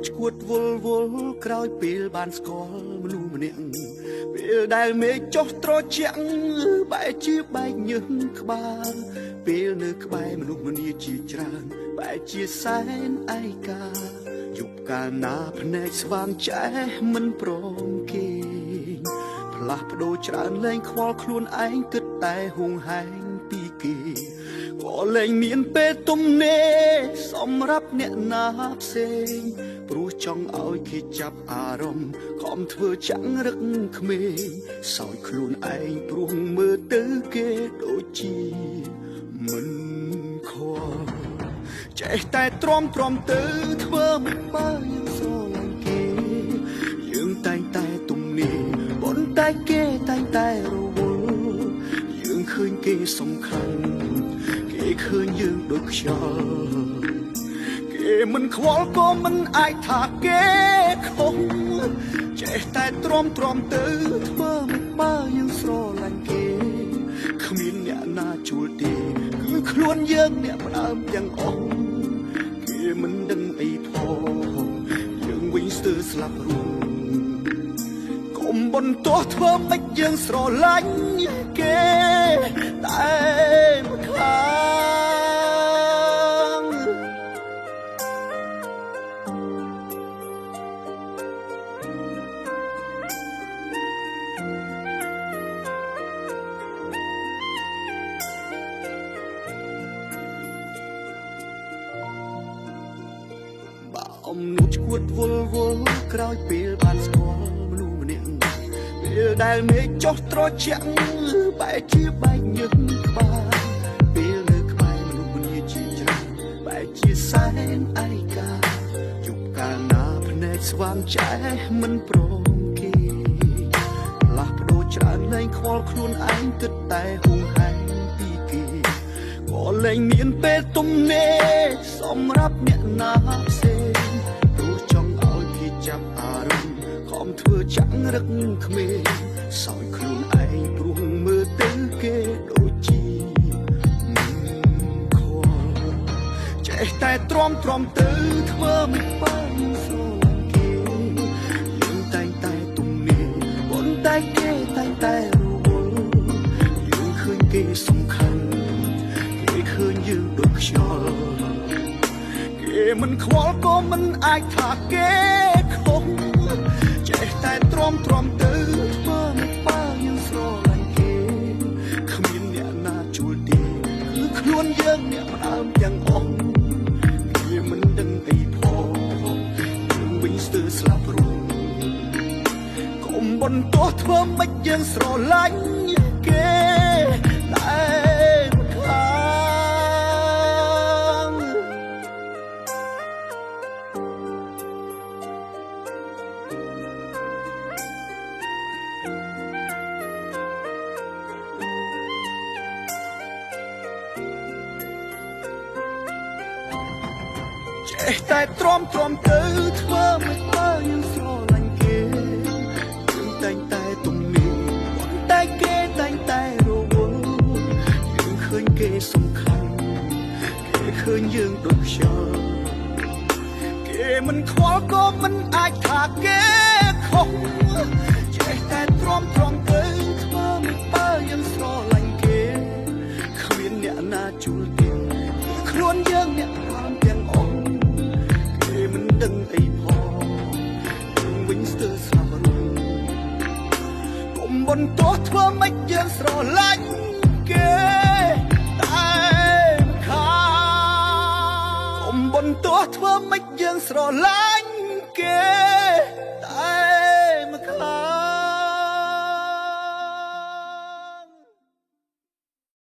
ឈួតវល់វល់ក្រោយពេលបានស្គាល់មនុស្សម្នាក់ពេលដែលមេឃចុះត្រជាក់បែកជាបែកញើសក្បាលពេលនៅក្បែរមនុស្សម្នាជាច្រើនបែកជាសែនឯកាយប់កាលណាភ្នែកស្វាងចែមិនព្រមគេផ្លាស់ប្ដូរច្រើនលែងខ្វល់ខ្លួនឯងគិតតែហួងហែងពីគេក៏លែងមានពេលទំនេរសម្រាប់អ្នកណាផ្សេងព្រោះចង់ឲ្យគេចាប់អារម្មណ៍ខំធ្វើចាំងរឹកក្មេងសោយខ្លួនឯងព្រោះមើលទៅគេដូចជាមិនខកចេះតែទ្រាំទៅធ្វើមិនបើយើងស្រឡាញ់គេយើងតែងតែទំនេរប៉ុន្តែគេតែងតែរវល់យើងឃើញគេសំខាន់គេឃើញយើងដូចខ្យល់គេមិនខ្វល់ក៏មិនអាចថាគេខុសចេះតែទ្រាំទៅធ្វើមិនបើយើងស្រឡាញ់គេគ្មានអ្នកណាជួលទេគឺខ្លួនយើងអ្នកផ្ដើមទាំងអស់គេមិនដឹងអីផងយើងវិញស្ទើរស្លាប់រួងកុំបន្ទោសធ្វើមិនយើងស្រឡាញ់គេតែមិនខាងអំនួតឈួតវល់វល់ក្រោយពេលបានស្គាល់មនុស្សម្នាក់ពេលដែលមេឃចុះត្រជាក់បែកជាបែកញើសក្បាលពេលនៅក្បែរមនុស្សម្នាជាច្រើនបែកជាសែនឯកាយប់កាលណាភ្នែកស្វាងចែមិនព្រមគេផ្លាស់ប្ដូរច្រើនលែងខ្វល់ខ្លួនឯងគិតតែហួងហែងពីគេក៏លែងមានពេលទំនេរសម្រាប់អ្នកណាផ្សេងចាប់អារម្មណ៍ខំធ្វើចាំងរឹកក្មេងសោយខ្លួនឯងព្រោះមើលទៅគេដូចជាមិនខកចេះតែទ្រាំទៅធ្វើមិនបានស្រឡាញ់គេយើងតែងតែទំនេរប៉ុន្តែគេតែងតែរវល់យើងឃើញគេសំខាន់គេឃើញយើងដូចខ្យល់គេមិនខ្វល់ក៏មិនអាចថាគេចេះតែទ្រាំទៅធ្វើមិនបើយើងស្រឡាញ់គេគ្មានអ្នកណាជួលទេគឺខ្លួនយើងអ្នកផ្ដើមទាំងអស់គេមិនដឹងអីផងយើងវិញស្ទើរស្លាប់រួងកុំបន្ទោសធ្វើមិនយើងស្រឡាញ់គេតែមិនខាងចេះតែទ្រាំទៅធ្វើមិនបើយើងស្រឡាញ់គេយើងតែងតែទំនេរប៉ុន្តែគេតែងតែរវល់យើងឃើញគេសំខាន់គេឃើញយើងដូចខ្យល់គេមិនខ្វល់ក៏មិនអាចថាគេខុសចេះតែទ្រាំទៅធ្វើមិនបើយើងស្រឡាញ់គេគ្មានអ្នកណាជួលទេខ្លួនយើងអ្នកតាមទាំងអស់មិនដឹងអីផងយើងវិញស្ទើរស្លាប់រួងកុំបន្ទោសធ្វើមិនយើងស្រឡាញ់គេតែមិនខាងកុំបន្ទោសធ្វើមិនយើងស្រឡាញ់គេ